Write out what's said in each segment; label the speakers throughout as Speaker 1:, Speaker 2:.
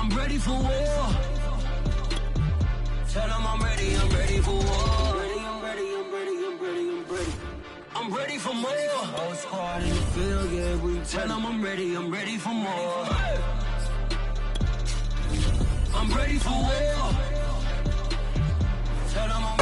Speaker 1: I'm ready for war. Tell them I'm ready for war. I'm ready for more. Whole squad in the field, yeah, we tell them I'm ready for more. I'm ready for war. Tell them I'm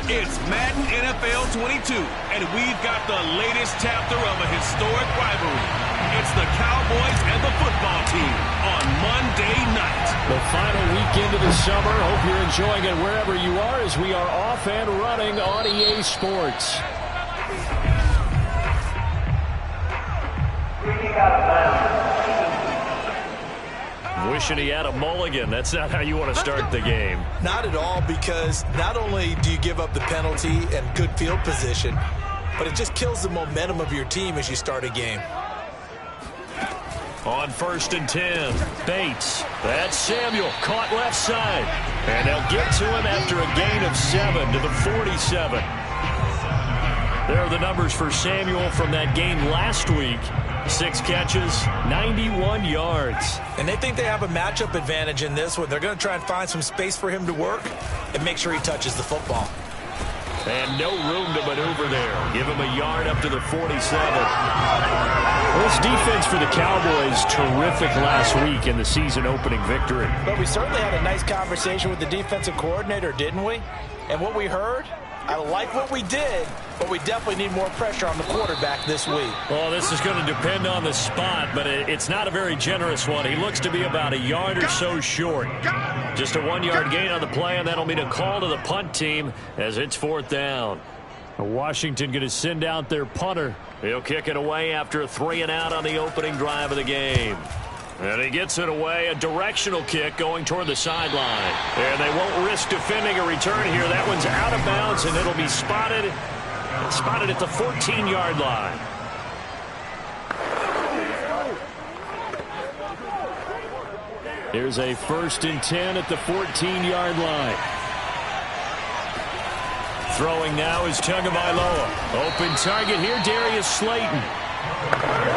Speaker 2: It's Madden NFL 22, and we've got the latest chapter of a historic rivalry. It's the Cowboys and the football team on Monday night.
Speaker 3: The final weekend of the summer. Hope you're enjoying it wherever you are as we are off and running on EA Sports. Wishing he had a mulligan. That's not how you want to start the game.
Speaker 4: Not at all, because not only do you give up the penalty and good field position, but it just kills the momentum of your team as you start a game.
Speaker 3: On 1st and 10, Bates. That's Samuel, caught left side. And they'll get to him after a gain of 7 to the 47. There are the numbers for Samuel from that game last week. 6 catches, 91 yards.
Speaker 4: And they think they have a matchup advantage in this one. They're going to try and find some space for him to work and make sure he touches the football.
Speaker 3: And no room to maneuver there. Give him a yard up to the 47. This defense for the Cowboys, terrific last week in the season opening victory.
Speaker 4: But we certainly had a nice conversation with the defensive coordinator, didn't we? And what we heard, I like what we did, but we definitely need more pressure on the quarterback this week.
Speaker 3: Well, this is going to depend on the spot, but it's not a very generous one. He looks to be about a yard or so short. Just a 1-yard gain on the play, and that'll mean a call to the punt team as it's 4th down. Washington going to send out their punter. He'll kick it away after a 3-and-out on the opening drive of the game. And he gets it away, a directional kick going toward the sideline. And they won't risk defending a return here. That one's out of bounds, and it'll be spotted at the 14-yard line. Here's a 1st and 10 at the 14-yard line. Throwing now is Tagovailoa. Open target here, Darius Slayton.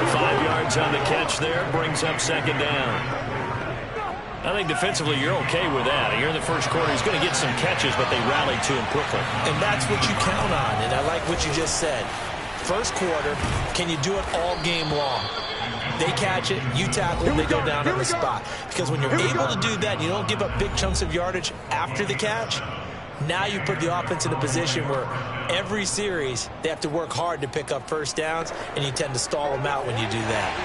Speaker 3: 5 yards on the catch there, brings up 2nd down. I think defensively you're okay with that. Here in the first quarter, he's going to get some catches, but they rallied to him quickly.
Speaker 4: And that's what you count on, and I like what you just said. First quarter, can you do it all game long? They catch it, you tackle them, they go down on the spot. Because when you're able to do that, you don't give up big chunks of yardage after the catch. Now you put the offense in a position where every series they have to work hard to pick up first downs, and you tend to stall them out when you do that.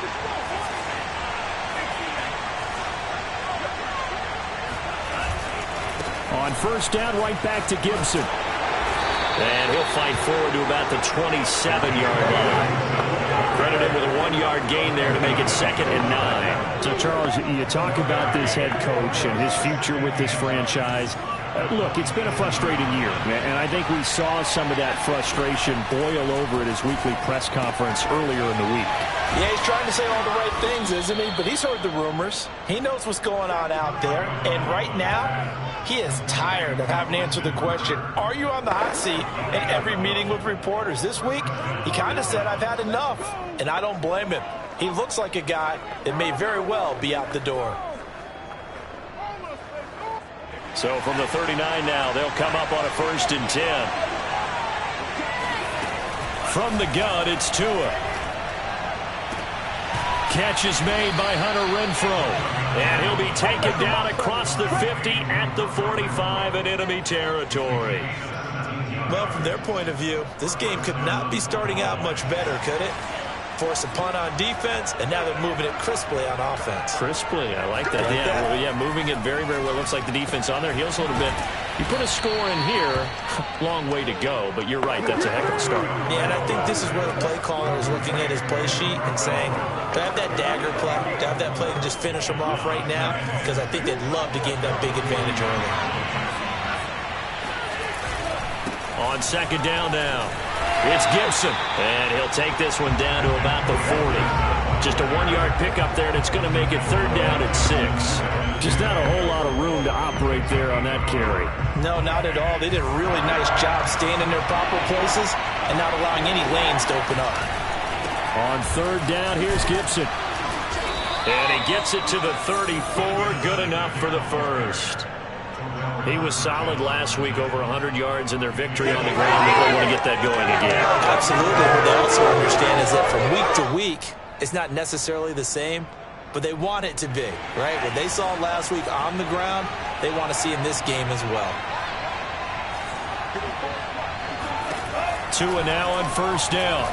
Speaker 3: On 1st down, right back to Gibson. And he'll fight forward to about the 27-yard line. Credit him with a 1-yard gain there to make it 2nd and 9. So, Charles, you talk about this head coach and his future with this franchise. Look, it's been a frustrating year, and I think we saw some of that frustration boil over at his weekly press conference earlier in the week.
Speaker 4: Yeah, he's trying to say all the right things, isn't he? But he's heard the rumors. He knows what's going on out there. And right now, he is tired of having to answer the question, are you on the hot seat in every meeting with reporters? This week, he kind of said, I've had enough. And I don't blame him. He looks like a guy that may very well be out the door.
Speaker 3: So from the 39 now, they'll come up on a 1st and 10. From the gun, it's Tua. Catch is made by Hunter Renfrow. And he'll be taken down across the 50 at the 45 in enemy territory.
Speaker 4: Well, from their point of view, this game could not be starting out much better, could it? Force a punt on defense, and now they're moving it crisply on offense.
Speaker 3: Crisply, I like that. Yeah, moving it very, very well. Looks like the defense on their heels a little bit. You put a score in here, long way to go, but you're right, that's a heck of a start.
Speaker 4: Yeah, and I think this is where the play caller is looking at his play sheet and saying, do I have that dagger play? Do I have that play to just finish them off right now? Because I think they'd love to gain that big advantage early.
Speaker 3: On 2nd down now, it's Gibson, and he'll take this one down to about the 40. Just a 1-yard pickup there, and it's going to make it 3rd down at 6. Just not a whole lot of room to operate there on that carry.
Speaker 4: No, not at all. They did a really nice job staying in their proper places and not allowing any lanes to open up.
Speaker 3: On third down, here's Gibson. And he gets it to the 34. Good enough for the first. He was solid last week, over 100 yards in their victory on the ground. They want to get that going again.
Speaker 4: Absolutely. What they also understand is that from week to week, it's not necessarily the same, but they want it to be, right? What they saw last week on the ground, they want to see in this game as well.
Speaker 3: Tua now on first down.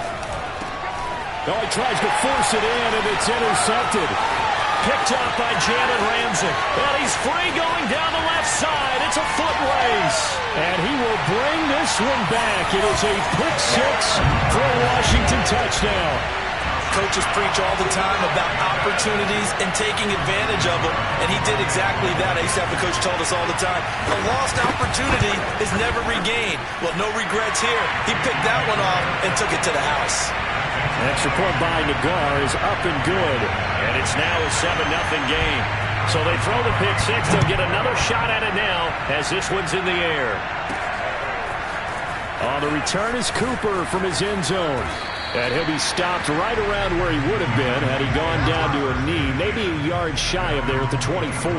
Speaker 3: Oh, he tries to force it in, and it's intercepted. Picked up by Jalen Ramsey. And he's free going down the left side. It's a foot race. And he will bring this one back. It is a pick six for a Washington touchdown.
Speaker 4: Coaches preach all the time about opportunities and taking advantage of them, and he did exactly that. I used to have a coach told us all the time, a lost opportunity is never regained. Well, no regrets here. He picked that one off and took it to the house.
Speaker 3: Extra point by Nagar is up and good, and it's now a 7-0 game. So they throw the pick six. They'll get another shot at it now as this one's in the air. On the return is Cooper from his end zone. And he'll be stopped right around where he would have been had he gone down to a knee, maybe a yard shy of there at the 24.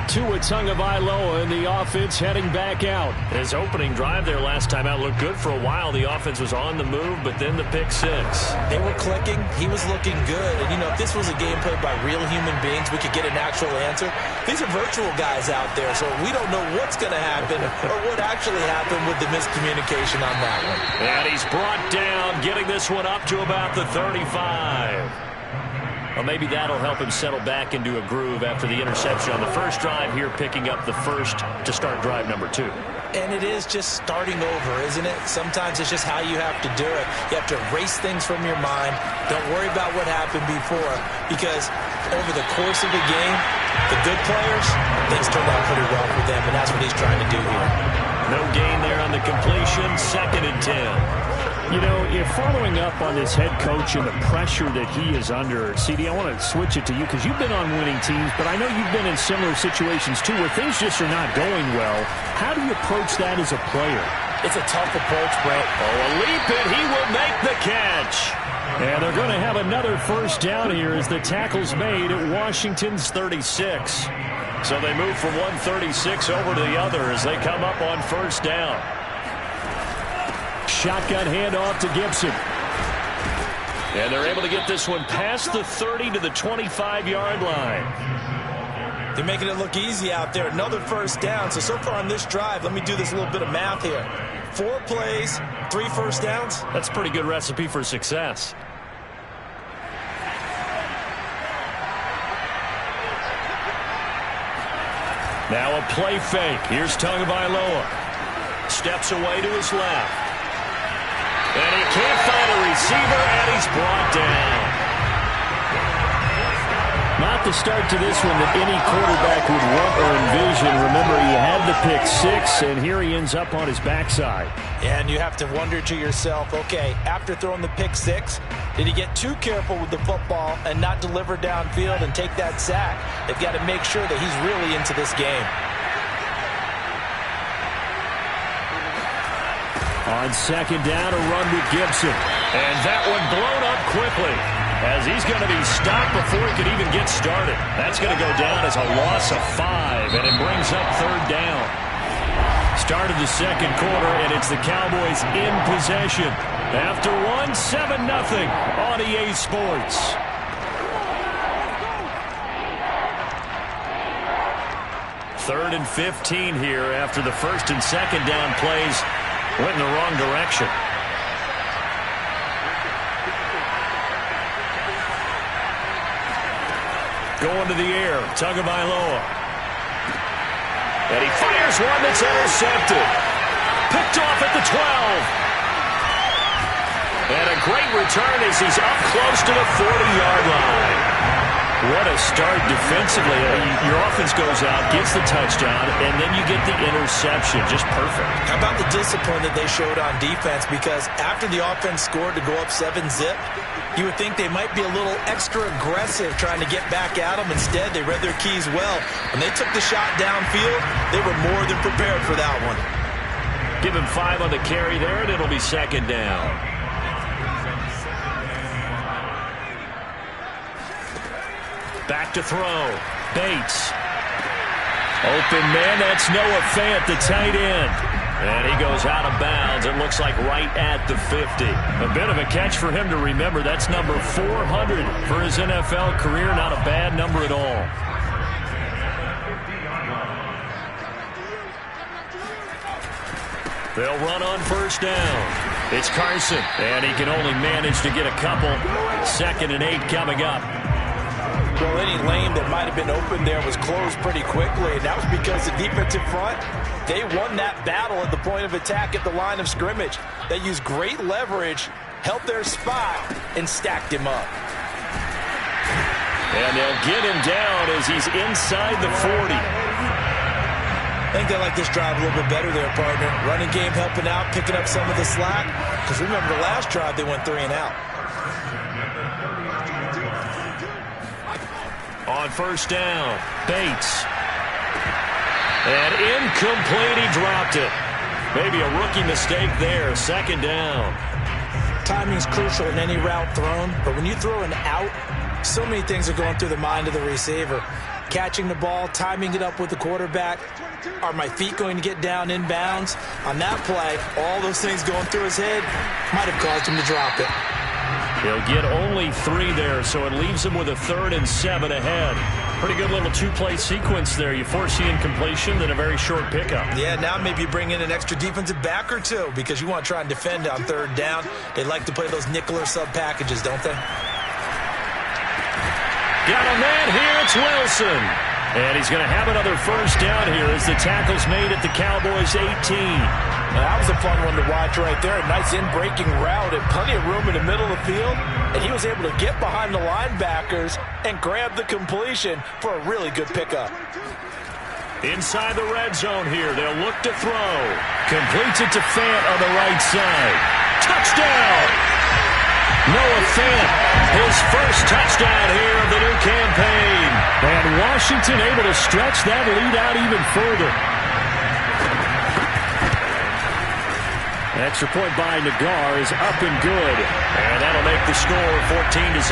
Speaker 3: Tua Tagovailoa in the offense heading back out. His opening drive there last time out looked good for a while. The offense was on the move, but then the pick six.
Speaker 4: They were clicking. He was looking good. And, you know, if this was a game played by real human beings, we could get an actual answer. These are virtual guys out there, so we don't know what's going to happen or what actually happened with the miscommunication on that one.
Speaker 3: And he's brought down, getting this one up to about the 35. Well, maybe that'll help him settle back into a groove after the interception on the first drive here, picking up the first to start drive number 2.
Speaker 4: And it is just starting over, isn't it? Sometimes it's just how you have to do it. You have to erase things from your mind. Don't worry about what happened before, because over the course of the game, the good players, things turned out pretty well for them, and that's what he's trying to do here.
Speaker 3: No gain there on the completion, 2nd and 10. You know, if following up on this head coach and the pressure that he is under, CD, I want to switch it to you because you've been on winning teams, but I know you've been in similar situations too where things just are not going well. How do you approach that as a player?
Speaker 4: It's a tough approach, Brent.
Speaker 3: Oh, a leap, and he will make the catch. And they're going to have another first down here as the tackle's made at Washington's 36. So they move from 136 over to the other as they come up on first down. Shotgun handoff to Gibson. And they're able to get this one past the 30 to the 25-yard line.
Speaker 4: They're making it look easy out there. Another first down. So far on this drive, let me do this little bit of math here. 4 plays, 3 first downs.
Speaker 3: That's a pretty good recipe for success. Now a play fake. Here's Tagovailoa. Steps away to his left. And he can't find a receiver, and he's brought down. Not the start to this one that any quarterback would want or envision. Remember, he had the pick six, and here he ends up on his backside.
Speaker 4: And you have to wonder to yourself, okay, after throwing the pick six, did he get too careful with the football and not deliver downfield and take that sack? They've got to make sure that he's really into this game.
Speaker 3: On second down, a run with Gibson. And that one blown up quickly as he's going to be stopped before he could even get started. That's going to go down as a loss of 5, and it brings up third down. Started the second quarter, and it's the Cowboys in possession. After one, 7-0 on EA Sports. Third and 15 here after the first and second down plays went in the wrong direction. Going to the air, Tagovailoa. And he fires one that's intercepted. Picked off at the 12. And a great return as he's up close to the 40-yard line. What a start defensively. Your offense goes out, gets the touchdown, and then you get the interception. Just perfect. How
Speaker 4: about the discipline that they showed on defense? Because after the offense scored to go up 7-zip, you would think they might be a little extra aggressive trying to get back at them. Instead, they read their keys well. When they took the shot downfield, they were more than prepared for that one.
Speaker 3: Give him 5 on the carry there, and it'll be second down. Back to throw. Bates. Open man, that's Noah Fant, the tight end. And he goes out of bounds. It looks like right at the 50. A bit of a catch for him to remember. That's number 400 for his NFL career. Not a bad number at all. They'll run on first down. It's Carson, and he can only manage to get a couple. 2nd and 8 coming up.
Speaker 4: Well, any lane that might have been open there was closed pretty quickly, and that was because the defensive front, they won that battle at the point of attack at the line of scrimmage. They used great leverage, held their spot, and stacked him up.
Speaker 3: And they'll get him down as he's inside the 40.
Speaker 4: I think they like this drive a little bit better there, partner. Running game helping out, picking up some of the slack. Because remember, the last drive they went 3 and out.
Speaker 3: On first down, Bates. And incomplete, he dropped it. Maybe a rookie mistake there, 2nd down.
Speaker 4: Timing's crucial in any route thrown, but when you throw an out, so many things are going through the mind of the receiver. Catching the ball, timing it up with the quarterback. Are my feet going to get down inbounds? On that play, all those things going through his head might have caused him to drop it.
Speaker 3: He'll get only 3 there, so it leaves him with a 3rd and 7 ahead. Pretty good little 2-play sequence there. You force the incompletion, then a very short pickup.
Speaker 4: Yeah, now maybe you bring in an extra defensive back or 2 because you want to try and defend on 3rd down. They like to play those nickel or sub packages, don't they?
Speaker 3: Got a man here, it's Wilson. And he's going to have another first down here as the tackle's made at the Cowboys' 18.
Speaker 4: Now, that was a fun one to watch right there. A nice in-breaking route and plenty of room in the middle of the field. And he was able to get behind the linebackers and grab the completion for a really good pickup.
Speaker 3: Inside the red zone here, they'll look to throw. Completes it to Fant on the right side. Touchdown! Noah Fant, his first touchdown here of the new campaign. And Washington able to stretch that lead out even further. An extra point by Nagar is up and good. And that'll make the score 14-0.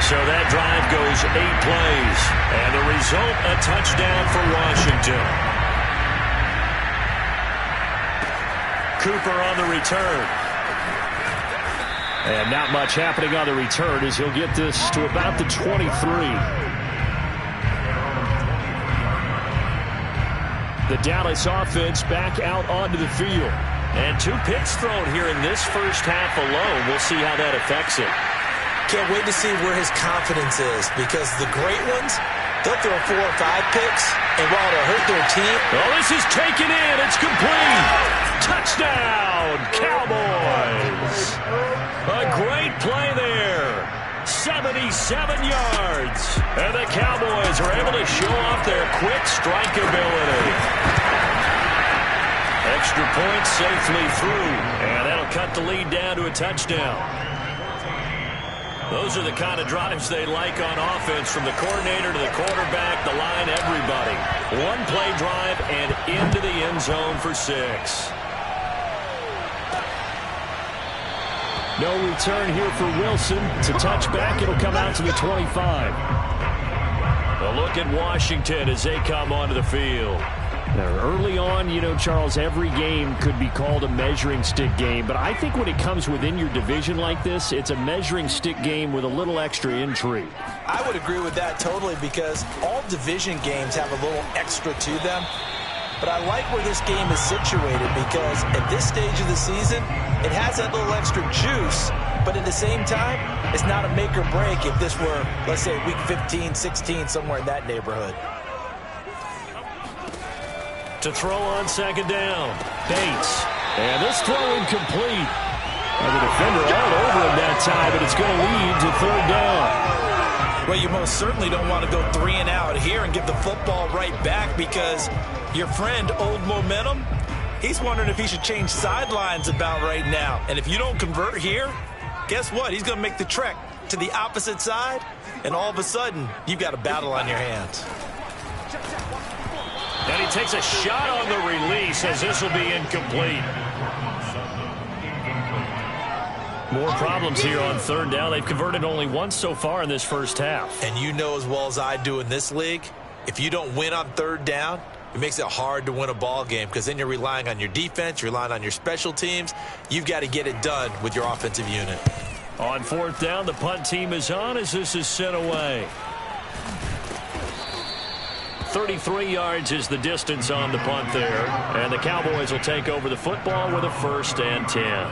Speaker 3: So that drive goes 8 plays. And the result, a touchdown for Washington. Cooper on the return. And not much happening on the return as he'll get this to about the 23. The Dallas offense back out onto the field. And 2 picks thrown here in this first half alone. We'll see how that affects it.
Speaker 4: Can't wait to see where his confidence is because the great ones, they'll throw 4 or 5 picks, and while it'll hurt their team.
Speaker 3: Oh, this is taken in. It's complete. Touchdown, Cowboys. A great play there. 77 yards. And the Cowboys are able to show off their quick strike ability. Extra point safely through. And that'll cut the lead down to a touchdown. Those are the kind of drives they like on offense, from the coordinator to the quarterback, the line, everybody. 1-play drive and into the end zone for 6. No return here for Wilson. It's a touchback. It'll come out to the 25. A look at Washington as they come onto the field. Now, early on, you know, Charles, every game could be called a measuring stick game. But I think when it comes within your division like this, it's a measuring stick game with a little extra intrigue.
Speaker 4: I would agree with that totally because all division games have a little extra to them. But I like where this game is situated because at this stage of the season, it has that little extra juice. But at the same time, it's not a make or break if this were, let's say, week 15, 16, somewhere in that neighborhood.
Speaker 3: To throw on 2nd down, Bates. And this throw incomplete. And the defender all over him that time, but it's going to lead to 3rd down.
Speaker 4: Well, you most certainly don't want to go 3 and out here and give the football right back because your friend, Old Momentum, he's wondering if he should change sidelines about right now. And if you don't convert here, guess what? He's going to make the trek to the opposite side, and all of a sudden, you've got a battle on your hands.
Speaker 3: And he takes a shot on the release as this will be incomplete. More problems here on third down. They've converted only once so far in this first half.
Speaker 4: And you know as well as I do in this league, if you don't win on third down, it makes it hard to win a ball game because then you're relying on your defense, you're relying on your special teams. You've got to get it done with your offensive unit.
Speaker 3: On fourth down, the punt team is on as this is sent away. 33 yards is the distance on the punt there. And the Cowboys will take over the football with a 1st and 10.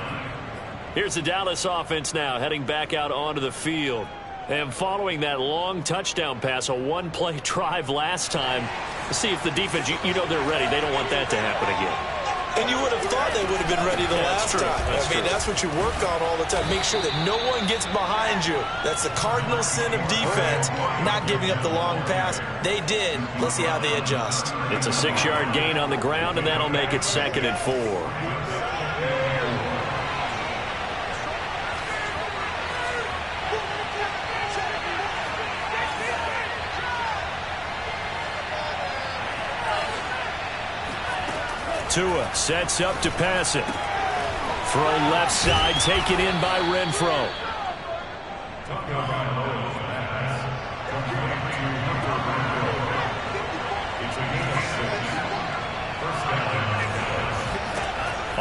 Speaker 3: Here's the Dallas offense now heading back out onto the field. And following that long touchdown pass, a one-play drive last time, see if the defense, you know they're ready. They don't want that to happen again.
Speaker 4: And you would have thought they would have been ready the last time. I mean, that's what you work on all the time. Make sure that no one gets behind you. That's the cardinal sin of defense, not giving up the long pass. They did. Let's see how they adjust.
Speaker 3: It's a 6-yard gain on the ground, and that'll make it 2nd and 4. Tua sets up to pass it. Throw left side, taken in by Renfro.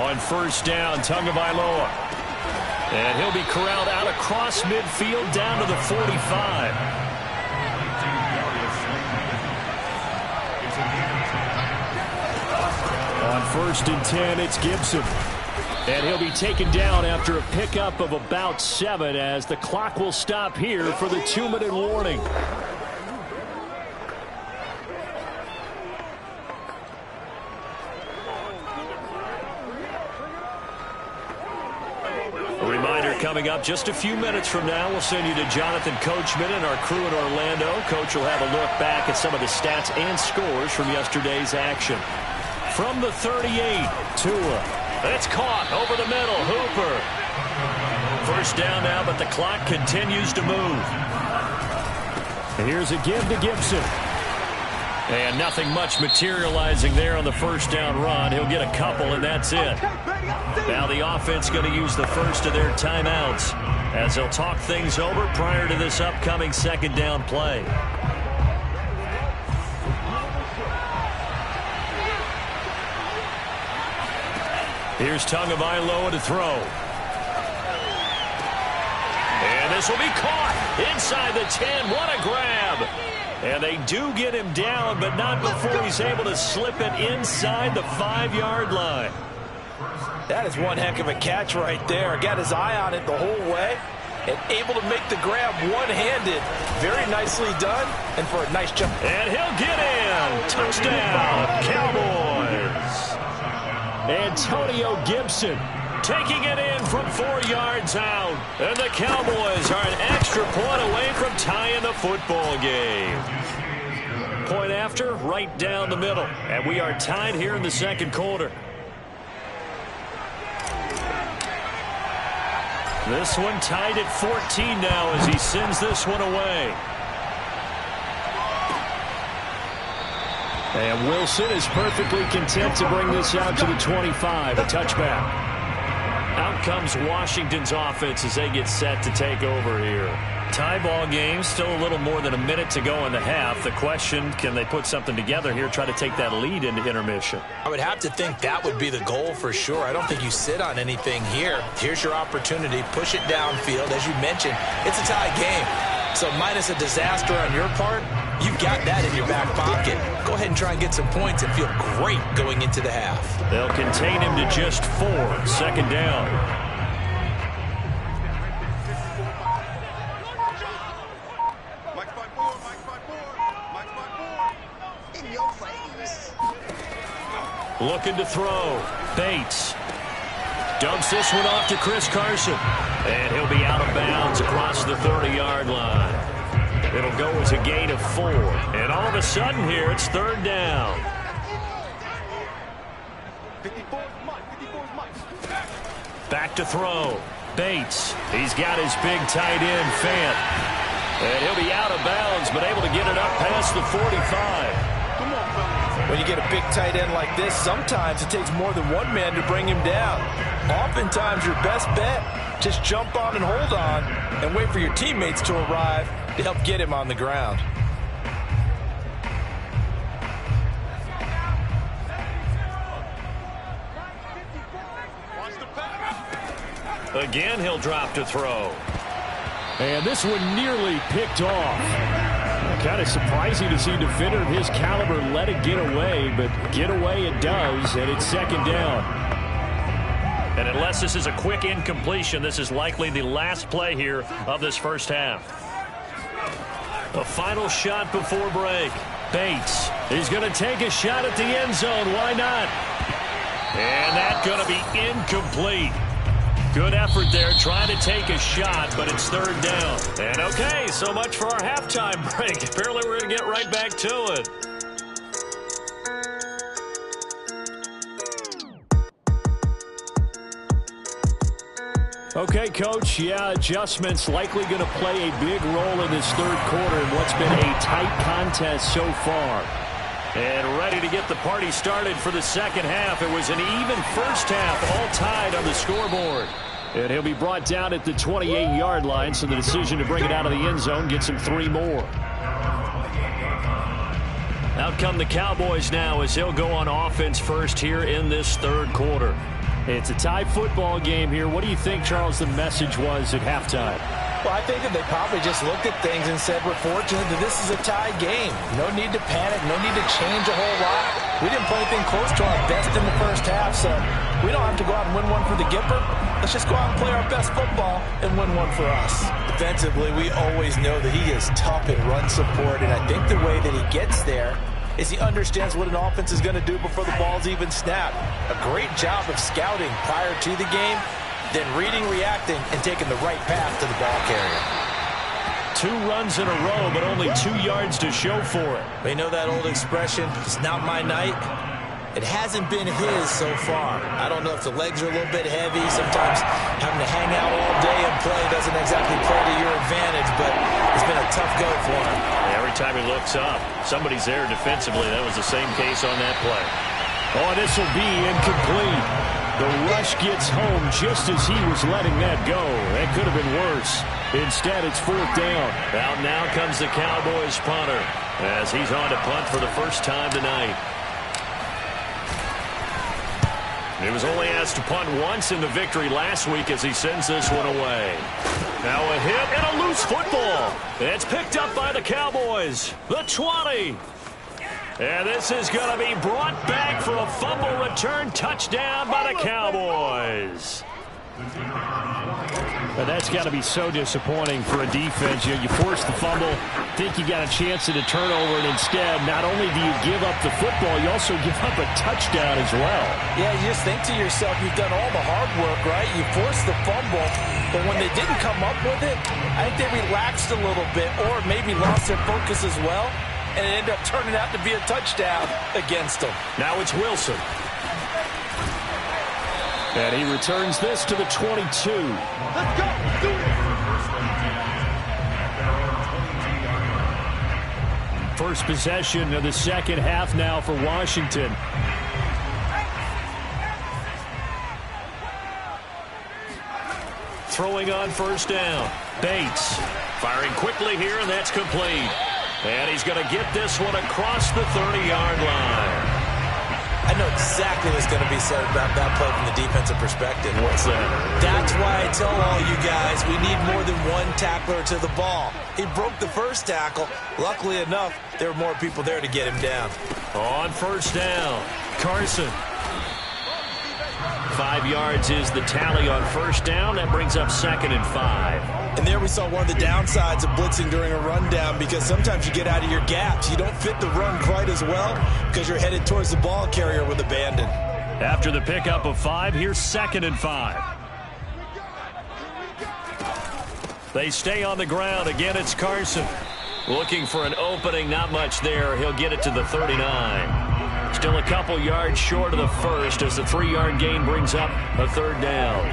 Speaker 3: On 1st down, Tagovailoa. And he'll be corralled out across midfield down to the 45. On 1st and 10, it's Gibson. And he'll be taken down after a pickup of about 7 as the clock will stop here for the 2-minute warning. A reminder coming up just a few minutes from now. We'll send you to Jonathan Coachman and our crew in Orlando. Coach will have a look back at some of the stats and scores from yesterday's action. From the 38, Tua. It's caught over the middle. Hooper. 1st down now, but the clock continues to move. And here's a give to Gibson. And nothing much materializing there on the 1st down run. He'll get a couple, and that's it. Now the offense going to use the first of their timeouts as they'll talk things over prior to this upcoming 2nd down play. Here's Tagovailoa to throw. And this will be caught inside the 10. What a grab. And they do get him down, but not before he's able to slip it inside the 5-yard line.
Speaker 4: That is one heck of a catch right there. Got his eye on it the whole way and able to make the grab one-handed. Very nicely done and for a nice jump.
Speaker 3: And he'll get in. Touchdown, Cowboys. Antonio Gibson taking it in from 4 yards out. And the Cowboys are an extra point away from tying the football game. Point after, right down the middle. And we are tied here in the 2nd quarter. This one tied at 14 now as he sends this one away. And Wilson is perfectly content to bring this out to the 25, a touchback. Out comes Washington's offense as they get set to take over here. Tie ball game, still a little more than a minute to go in the half. The question, can they put something together here, try to take that lead into intermission?
Speaker 4: I would have to think that would be the goal for sure. I don't think you sit on anything here. Here's your opportunity. Push it downfield. As you mentioned, it's a tie game. So minus a disaster on your part, you've got that in your back pocket. Go ahead and try and get some points and feel great going into the half.
Speaker 3: They'll contain him to just 4. 2nd down. Looking to throw. Bates. Dumps this one off to Chris Carson. And he'll be out of bounds across the 30-yard line. It'll go as a gain of 4. And all of a sudden here, it's 3rd down. Back to throw. Bates. He's got his big tight end, Fant. And he'll be out of bounds, but able to get it up past the 45.
Speaker 4: When you get a big tight end like this, sometimes it takes more than one man to bring him down. Oftentimes, your best bet Just jump on and hold on and wait for your teammates to arrive to help get him on the ground.
Speaker 3: Again, he'll drop to throw.
Speaker 5: And this one nearly picked off. Kind of surprising to see a defender of his caliber let it get away, but get away it does, and it's second down.
Speaker 3: And unless this is a quick incompletion, this is likely the last play here of this first half. A final shot before break. Bates, he's going to take a shot at the end zone. Why not? And that's going to be incomplete. Good effort there trying to take a shot, but it's third down. And okay, so much for our halftime break. Apparently we're going to get right back to it.
Speaker 5: Okay, Coach, yeah, adjustments likely going to play a big role in this third quarter in what's been a tight contest so far.
Speaker 3: And ready to get the party started for the second half. It was an even first half, all tied on the scoreboard.
Speaker 5: And he'll be brought down at the 28-yard line, so the decision to bring it out of the end zone gets him 3 more.
Speaker 3: Out come the Cowboys now as he'll go on offense first here in this third quarter.
Speaker 5: It's a tie football game here. What do you think, Charles, the message was at halftime?
Speaker 4: Well, I think that they probably just looked at things and said, we're fortunate that this is a tie game. No need to panic. No need to change a whole lot. We didn't play anything close to our best in the first half, so we don't have to go out and win one for the Gipper. Let's just go out and play our best football and win one for us. Defensively, we always know that he is tough in run support, and I think the way that he gets there is he understands what an offense is going to do before the ball's even snapped. A great job of scouting prior to the game, then reading, reacting, and taking the right path to the ball carrier.
Speaker 3: 2 runs in a row, but only 2 yards to show for it.
Speaker 4: They know that old expression, it's not my night. It hasn't been his so far. I don't know if the legs are a little bit heavy. Sometimes having to hang out all day and play doesn't exactly play to your advantage, but it's been a tough go for him.
Speaker 3: Every time he looks up, somebody's there defensively. That was the same case on that play.
Speaker 5: Oh, this will be incomplete. The rush gets home just as he was letting that go. That could have been worse. Instead, it's fourth down.
Speaker 3: Out now comes the Cowboys punter as he's on to punt for the first time tonight. He was only asked to punt once in the victory last week as he sends this one away. Now a hit and a loose football. It's picked up by the Cowboys. The 20. And this is going to be brought back for a fumble return touchdown by the Cowboys.
Speaker 5: But that's got to be so disappointing for a defense. You force the fumble, think you got a chance at a turnover, and instead, not only do you give up the football, you also give up a touchdown as well.
Speaker 4: Yeah, you just think to yourself, you've done all the hard work, right? You forced the fumble, but when they didn't come up with it, I think they relaxed a little bit or maybe lost their focus as well, and it ended up turning out to be a touchdown against them.
Speaker 3: Now it's Wilson.
Speaker 5: And he returns this to the 22.
Speaker 1: Let's go. Do it.
Speaker 5: First possession of the second half now for Washington.
Speaker 3: Throwing on first down. Bates firing quickly here, and that's complete. And he's going to get this one across the 30-yard line.
Speaker 4: I know exactly what's going to be said about that play from the defensive perspective.
Speaker 3: What's that?
Speaker 4: That's why I tell all you guys we need more than one tackler to the ball. He broke the first tackle. Luckily enough, there were more people there to get him down.
Speaker 3: On first down, Carson. 5 yards is the tally on first down. That brings up 2nd and 5.
Speaker 4: And there we saw one of the downsides of blitzing during a rundown, because sometimes you get out of your gaps. You don't fit the run quite as well because you're headed towards the ball carrier with abandon.
Speaker 3: After the pickup of 5, here's 2nd and 5. They stay on the ground. Again, it's Carson. Looking for an opening, not much there. He'll get it to the 39. Still a couple yards short of the first as the 3-yard gain brings up a third down.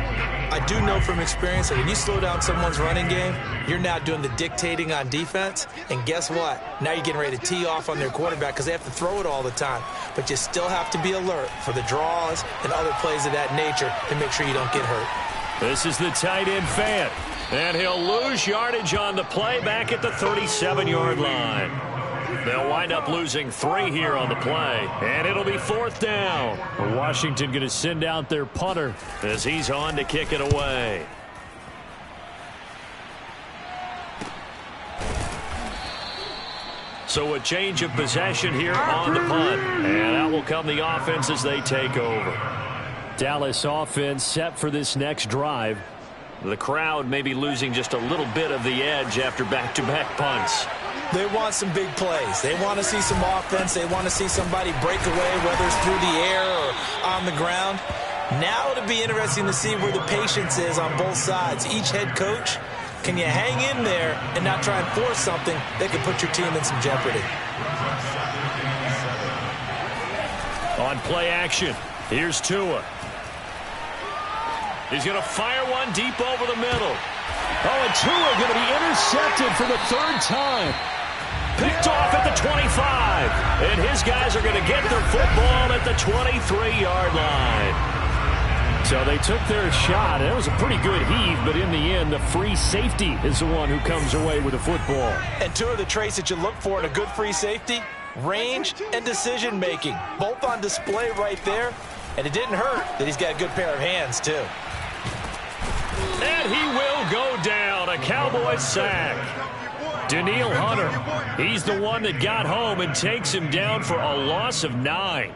Speaker 4: I do know from experience that when you slow down someone's running game, you're now doing the dictating on defense. And guess what? Now you're getting ready to tee off on their quarterback because they have to throw it all the time. But you still have to be alert for the draws and other plays of that nature to make sure you don't get hurt.
Speaker 3: This is the tight end Fant. And he'll lose yardage on the play back at the 37-yard line. They'll wind up losing 3 here on the play. And it'll be 4th down. Washington going to send out their punter as he's on to kick it away. So a change of possession here on the punt. And out will come the offense as they take over.
Speaker 5: Dallas offense set for this next drive.
Speaker 3: The crowd may be losing just a little bit of the edge after back-to-back punts.
Speaker 4: They want some big plays. They want to see some offense. They want to see somebody break away, whether it's through the air or on the ground. Now it'll be interesting to see where the patience is on both sides. Each head coach, can you hang in there and not try and force something that could put your team in some jeopardy?
Speaker 3: On play action, here's Tua. He's going to fire one deep over the middle.
Speaker 5: Oh, and Tua going to be intercepted for the 3rd time.
Speaker 3: Picked off at the 25. And his guys are going to get their football at the 23-yard line.
Speaker 5: So they took their shot. It was a pretty good heave, but in the end, the free safety is the one who comes away with the football.
Speaker 4: And 2 of the traits that you look for in a good free safety, range and decision-making, both on display right there. And it didn't hurt that he's got a good pair of hands, too.
Speaker 3: And he will go down. A Cowboys sack. Danielle Hunter, he's the one that got home and takes him down for a loss of 9.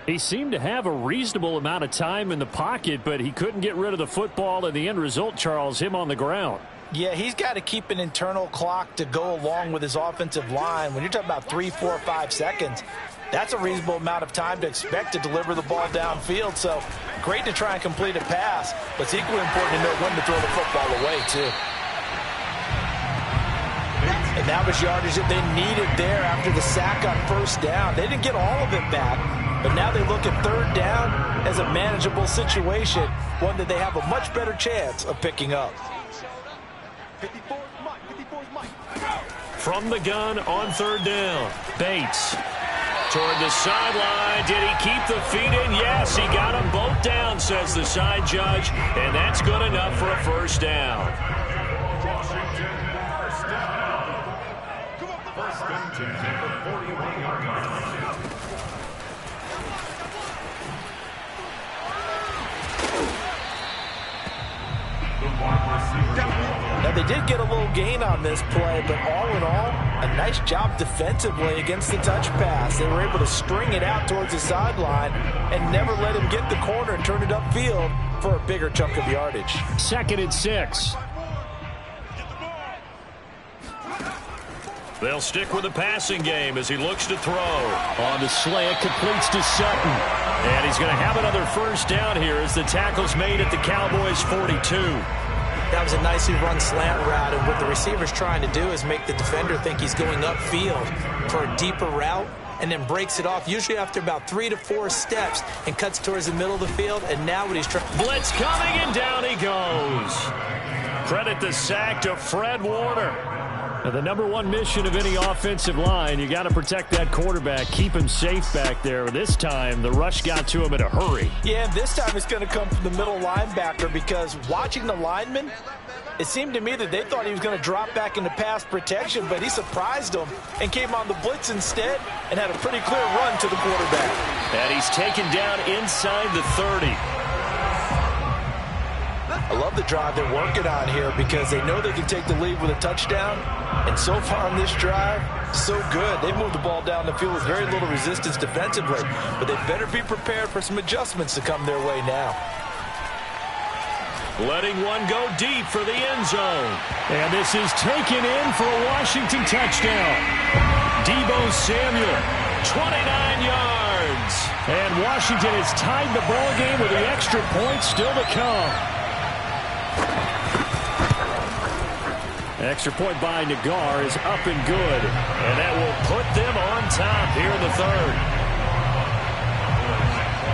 Speaker 5: He seemed to have a reasonable amount of time in the pocket, but he couldn't get rid of the football, and the end result, Charles, him on the ground.
Speaker 4: Yeah, he's got to keep an internal clock to go along with his offensive line. When you're talking about 3, 4, 5 seconds, that's a reasonable amount of time to expect to deliver the ball downfield. So great to try and complete a pass, but it's equally important to know when to throw the football away, too. And that was yardage that they needed there after the sack on 1st down. They didn't get all of it back, but now they look at 3rd down as a manageable situation, one that they have a much better chance of picking up.
Speaker 3: From the gun on 3rd down, Bates. Toward the sideline. Did he keep the feet in? Yes, he got them both down, says the side judge. And that's good enough for a 1st down.
Speaker 4: Now, they did get a little gain on this play, but all in all, a nice job defensively against the touch pass. They were able to string it out towards the sideline and never let him get the corner and turn it upfield for a bigger chunk of yardage.
Speaker 5: 2nd and 6.
Speaker 3: They'll stick with the passing game as he looks to throw.
Speaker 5: On the slant, completes to Sutton.
Speaker 3: And he's going to have another 1st down here as the tackle's made at the Cowboys' 42.
Speaker 4: That was a nicely run slant route, and what the receiver's trying to do is make the defender think he's going upfield for a deeper route and then breaks it off, usually after about 3 to 4 steps, and cuts towards the middle of the field. And now what he's trying...
Speaker 3: Blitz coming, and down he goes. Credit the sack to Fred Warner.
Speaker 5: Now, the #1 mission of any offensive line, you got to protect that quarterback, keep him safe back there. This time, the rush got to him in a hurry.
Speaker 4: Yeah, and this time it's going to come from the middle linebacker, because watching the lineman, it seemed to me that they thought he was going to drop back into pass protection, but he surprised them and came on the blitz instead and had a pretty clear run to the quarterback.
Speaker 3: And he's taken down inside the 30.
Speaker 4: I love the drive they're working on here because they know they can take the lead with a touchdown. And so far on this drive, so good. They moved the ball down the field with very little resistance defensively. But they better be prepared for some adjustments to come their way now.
Speaker 3: Letting one go deep for the end zone.
Speaker 5: And this is taken in for a Washington touchdown. Deebo Samuel, 29 yards. And Washington has tied the ball game with the extra point still to come. Extra point by Nagar is up and good.
Speaker 3: And that will put them on top here in the 3rd.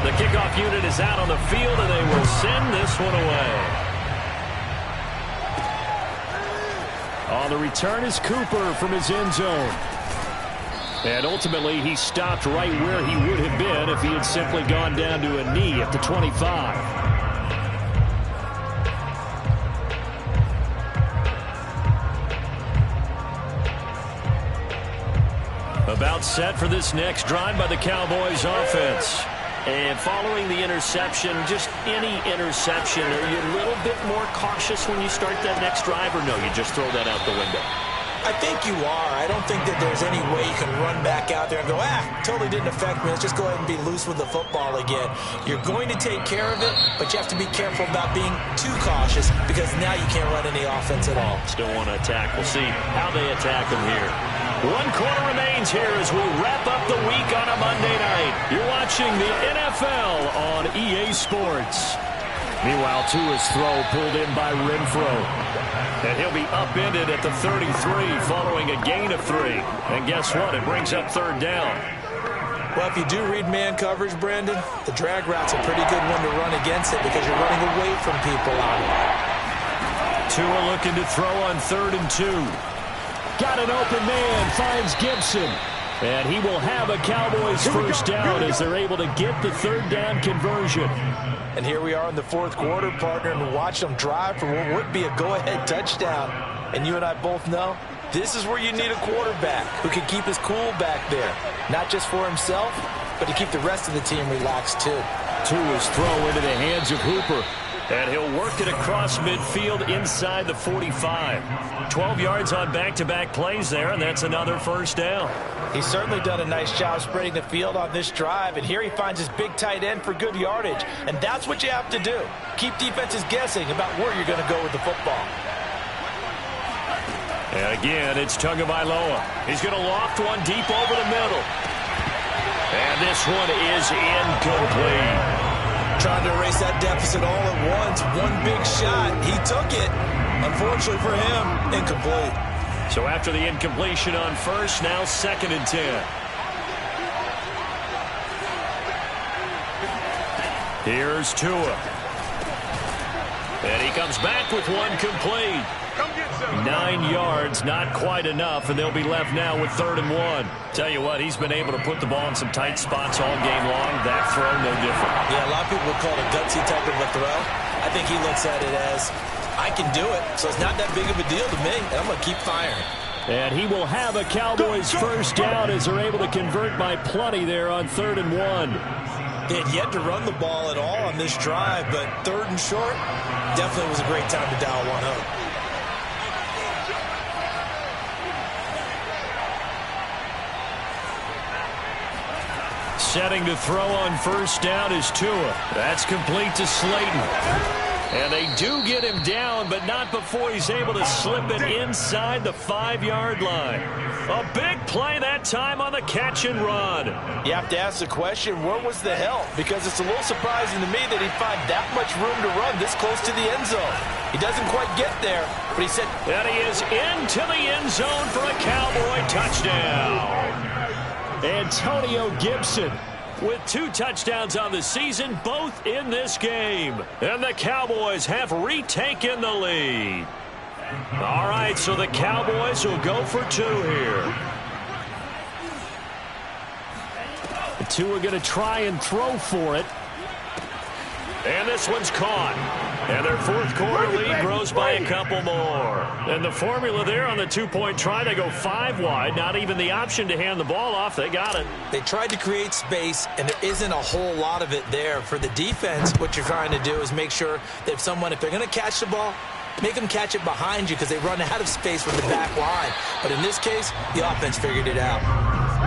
Speaker 3: The kickoff unit is out on the field, and they will send this one away.
Speaker 5: On the return is Cooper from his end zone. And ultimately, he stopped right where he would have been if he had simply gone down to a knee at the 25.
Speaker 3: about set for this next drive by the Cowboys offense. And following the interception, just any interception, are you a little bit more cautious when you start that next drive, or no, you just throw that out the window?
Speaker 4: I think you are. I don't think that there's any way you can run back out there and go, totally didn't affect me. Let's just go ahead and be loose with the football again. You're going to take care of it, but you have to be careful about being too cautious because now you can't run any offense at all.
Speaker 3: Still want to attack. We'll see how they attack them here. 1 quarter remains here as we wrap up the week on a Monday night. You're watching the NFL on EA Sports. Meanwhile, Tua's throw pulled in by Renfro. And he'll be upended at the 33 following a gain of 3. And guess what? It brings up 3rd down.
Speaker 4: Well, if you do read man coverage, Brandon, the drag route's a pretty good one to run against it because you're running away from people out here.
Speaker 3: Tua looking to throw on 3rd and 2.
Speaker 5: Got an open man, finds Gibson. And he will have a Cowboys first down as they're able to get the 3rd down conversion.
Speaker 4: And here we are in the 4th quarter, partner, and watch them drive for what would be a go-ahead touchdown. And you and I both know this is where you need a quarterback who can keep his cool back there. Not just for himself, but to keep the rest of the team relaxed too.
Speaker 3: Tua's throw into the hands of Hooper. And he'll work it across midfield inside the 45. 12 yards on back-to-back plays there, and that's another first down.
Speaker 4: He's certainly done a nice job spreading the field on this drive, and here he finds his big tight end for good yardage. And that's what you have to do. Keep defenses guessing about where you're going to go with the football.
Speaker 3: And again, it's Tagovailoa. He's going to loft one deep over the middle. And this one is incomplete.
Speaker 4: Trying to erase that deficit all at once. One big shot. He took it. Unfortunately for him, incomplete.
Speaker 3: So after the incompletion on first, now 2nd and 10. Here's Tua. And he comes back with one complete. 9 yards, not quite enough, and they'll be left now with 3rd and 1. Tell you what, he's been able to put the ball in some tight spots all game long. That throw, no different.
Speaker 4: Yeah, a lot of people would call it a gutsy type of a throw. I think he looks at it as, I can do it, so it's not that big of a deal to me, and I'm going to keep firing.
Speaker 5: And he will have a Cowboys first down as they're able to convert by plenty there on 3rd and 1.
Speaker 4: They had yet to run the ball at all on this drive, but 3rd and short definitely was a great time to dial one up.
Speaker 3: Setting to throw on first down is Tua. That's complete to Slayton. And they do get him down, but not before he's able to slip it inside the 5-yard line. A big play that time on the catch and run.
Speaker 4: You have to ask the question, where was the help? Because it's a little surprising to me that he'd find that much room to run this close to the end zone. He doesn't quite get there, but he said...
Speaker 3: And he is into the end zone for a Cowboy touchdown.
Speaker 5: Antonio Gibson
Speaker 3: with 2 touchdowns on the season, both in this game. And the Cowboys have retaken the lead. All right, so the Cowboys will go for 2 here.
Speaker 5: Tua going to try and throw for it.
Speaker 3: And this one's caught. And their 4th quarter lead grows by a couple more. And the formula there on the 2-point try, they go 5 wide. Not even the option to hand the ball off. They got it.
Speaker 4: They tried to create space, and there isn't a whole lot of it there. For the defense, what you're trying to do is make sure that if they're going to catch the ball, make them catch it behind you because they run out of space with the back line. But in this case, the offense figured it out.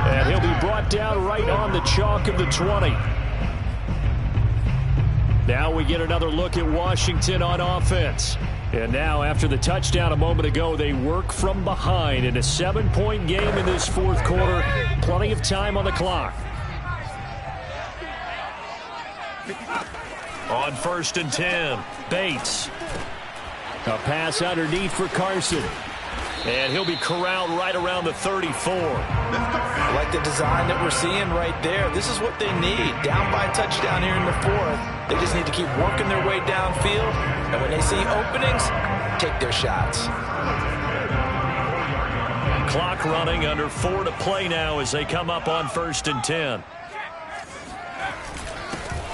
Speaker 5: And he'll be brought down right on the chalk of the 20. Now we get another look at Washington on offense. And now, after the touchdown a moment ago, they work from behind in a 7-point game in this 4th quarter. Plenty of time on the clock.
Speaker 3: On 1st and 10, Bates.
Speaker 5: A pass underneath for Carson.
Speaker 3: And he'll be corralled right around the 34.
Speaker 4: I like the design that we're seeing right there. This is what they need. Down by a touchdown here in the 4th. They just need to keep working their way downfield. And when they see openings, take their shots.
Speaker 3: Clock running, under 4 to play now as they come up on 1st and 10.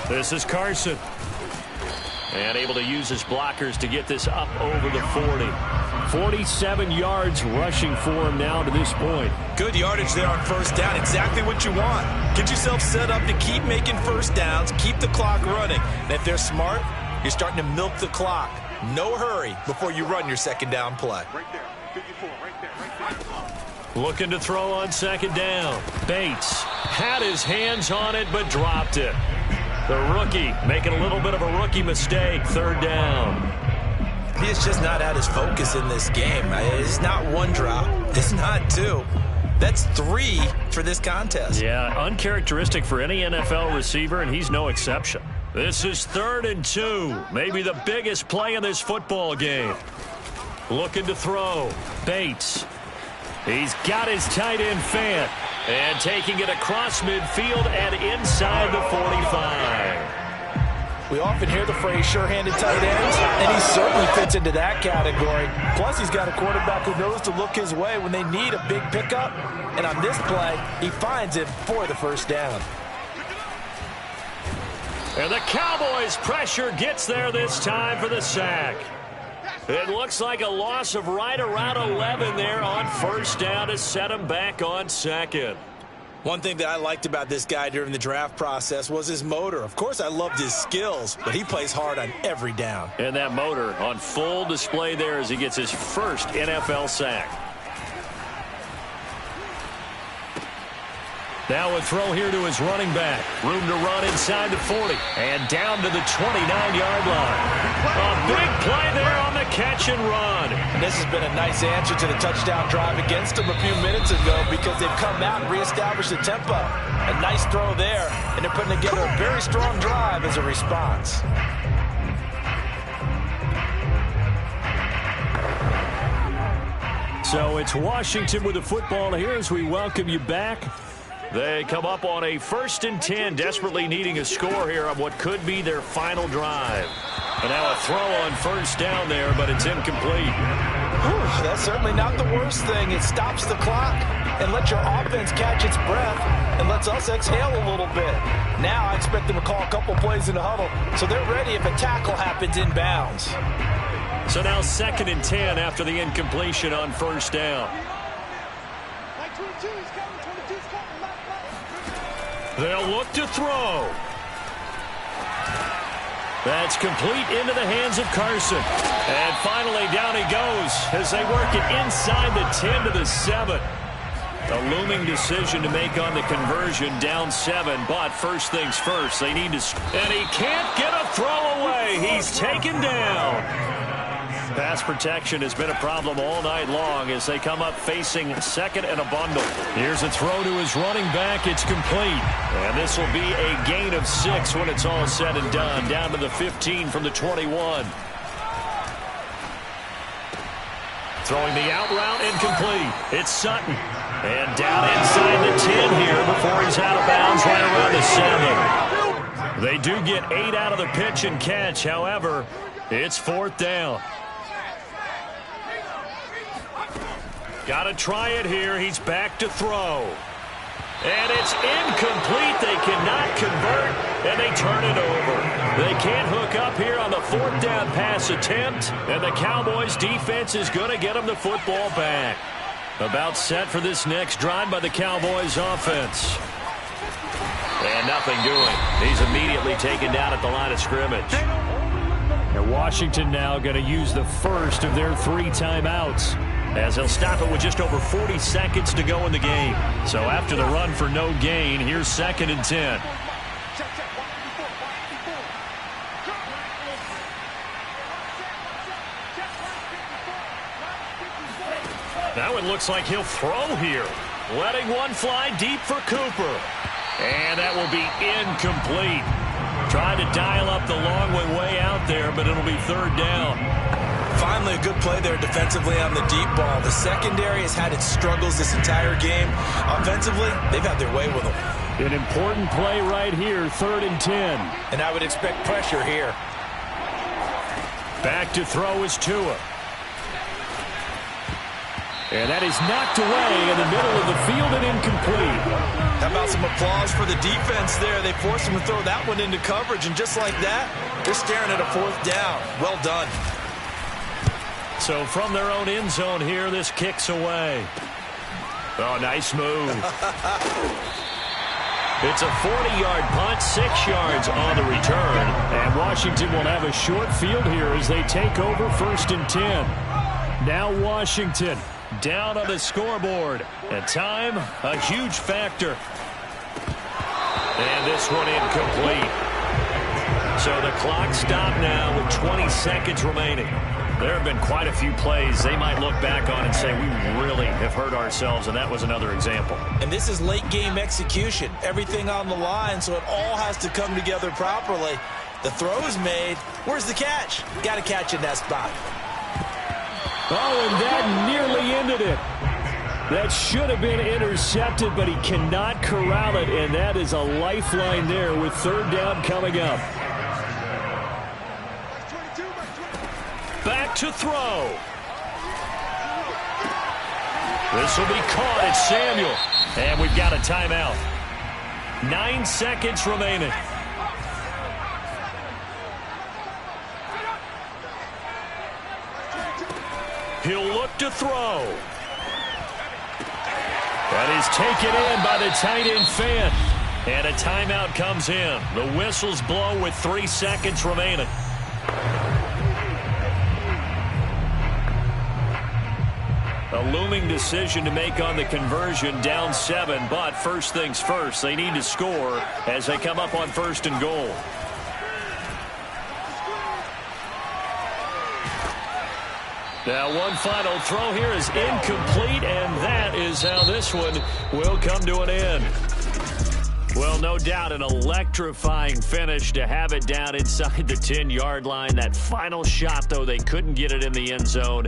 Speaker 3: This is Carson. And able to use his blockers to get this up over the 40.
Speaker 5: 47 yards rushing for him now to this point.
Speaker 4: Good yardage there on first down. Exactly what you want. Get yourself set up to keep making first downs, keep the clock running. And if they're smart, you're starting to milk the clock. No hurry before you run your second down play.
Speaker 6: Right there. 54, right there.
Speaker 3: Looking to throw on second down. Bates had his hands on it but dropped it. The rookie making a little bit of a rookie mistake. Third down.
Speaker 4: He is just not at his focus in this game. It's not one drop. It's not two. That's 3 for this contest.
Speaker 3: Yeah, uncharacteristic for any NFL receiver, and he's no exception. This is 3rd and 2. Maybe the biggest play in this football game. Looking to throw. Bates. He's got his tight end Fant. And taking it across midfield and inside the 45.
Speaker 4: We often hear the phrase sure-handed tight ends, and he certainly fits into that category. Plus, he's got a quarterback who knows to look his way when they need a big pickup. And on this play, he finds it for the first down.
Speaker 3: And the Cowboys' pressure gets there this time for the sack. It looks like a loss of right around 11 there on first down to set him back on second.
Speaker 4: One thing that I liked about this guy during the draft process was his motor. Of course, I loved his skills, but he plays hard on every down.
Speaker 3: And that motor on full display there as he gets his first NFL sack. Now a throw here to his running back. Room to run inside the 40. And down to the 29-yard line. A big play there on the catch and run.
Speaker 4: And this has been a nice answer to the touchdown drive against them a few minutes ago because they've come out and reestablished the tempo. A nice throw there, and they're putting together a very strong drive as a response.
Speaker 5: So it's Washington with the football here as we welcome you back.
Speaker 3: They come up on a 1st and 10, desperately needing a score here on what could be their final drive. And now a throw on first down there, but it's incomplete.
Speaker 4: Whew, that's certainly not the worst thing. It stops the clock and lets your offense catch its breath and lets us exhale a little bit. Now I expect them to call a couple plays in the huddle so they're ready if a tackle happens inbounds.
Speaker 3: So now 2nd and 10 after the incompletion on first down. They'll look to throw. That's complete into the hands of Carson. And finally down he goes as they work it inside the 10 to the 7. A looming decision to make on the conversion, down 7. But first things first, they need to... And he can't get a throw away. He's taken down. Pass protection has been a problem all night long as they come up facing 2nd and a bundle. Here's a throw to his running back. It's complete. And this will be a gain of 6 when it's all said and done. Down to the 15 from the 21. Throwing the out route incomplete. It's Sutton. And down inside the 10 here before he's out of bounds right around the 7. They do get 8 out of the pitch and catch. However, it's 4th down. Got to try it here. He's back to throw. And it's incomplete. They cannot convert, and they turn it over. They can't hook up here on the 4th down pass attempt, and the Cowboys' defense is going to get them the football back. About set for this next drive by the Cowboys' offense. And nothing doing. He's immediately taken down at the line of scrimmage.
Speaker 5: And Washington now going to use the first of their 3 timeouts, as they'll stop it with just over 40 seconds to go in the game. So after the run for no gain, here's 2nd and 10. Now it looks like he'll throw here. Letting one fly deep for Cooper. And that will be incomplete. Trying to dial up the long way out there, but it'll be 3rd down.
Speaker 4: Finally, a good play there defensively on the deep ball. The secondary has had its struggles this entire game. Offensively, they've had their way with them.
Speaker 5: An important play right here, 3rd and 10.
Speaker 4: And I would expect pressure here.
Speaker 5: Back to throw is Tua. And that is knocked away in the middle of the field and incomplete.
Speaker 4: How about some applause for the defense there? They forced him to throw that one into coverage, and just like that, they're staring at a 4th down. Well done.
Speaker 3: So from their own end zone here, this kicks away. Oh, nice move. It's a 40-yard punt, 6 yards on the return. And Washington will have a short field here as they take over 1st and 10. Now Washington down on the scoreboard. And time, a huge factor. And this one incomplete. So the clock stopped now with 20 seconds remaining. There have been quite a few plays they might look back on and say, we really have hurt ourselves, and that was another example.
Speaker 4: And this is late-game execution. Everything on the line, so it all has to come together properly. The throw is made. Where's the catch? Got to catch in that spot.
Speaker 5: Oh, and that nearly ended it. That should have been intercepted, but he cannot corral it, and that is a lifeline there with 3rd down coming up.
Speaker 3: Back to throw. This will be caught at Samuel. And we've got a timeout. 9 seconds remaining. He'll look to throw. That is taken in by the tight end Fant. And a timeout comes in. The whistles blow with 3 seconds remaining. A looming decision to make on the conversion, down 7, but first things first, they need to score as they come up on 1st and goal. Now one final throw here is incomplete, and that is how this one will come to an end. Well, no doubt an electrifying finish to have it down inside the 10-yard line. That final shot, though, they couldn't get it in the end zone.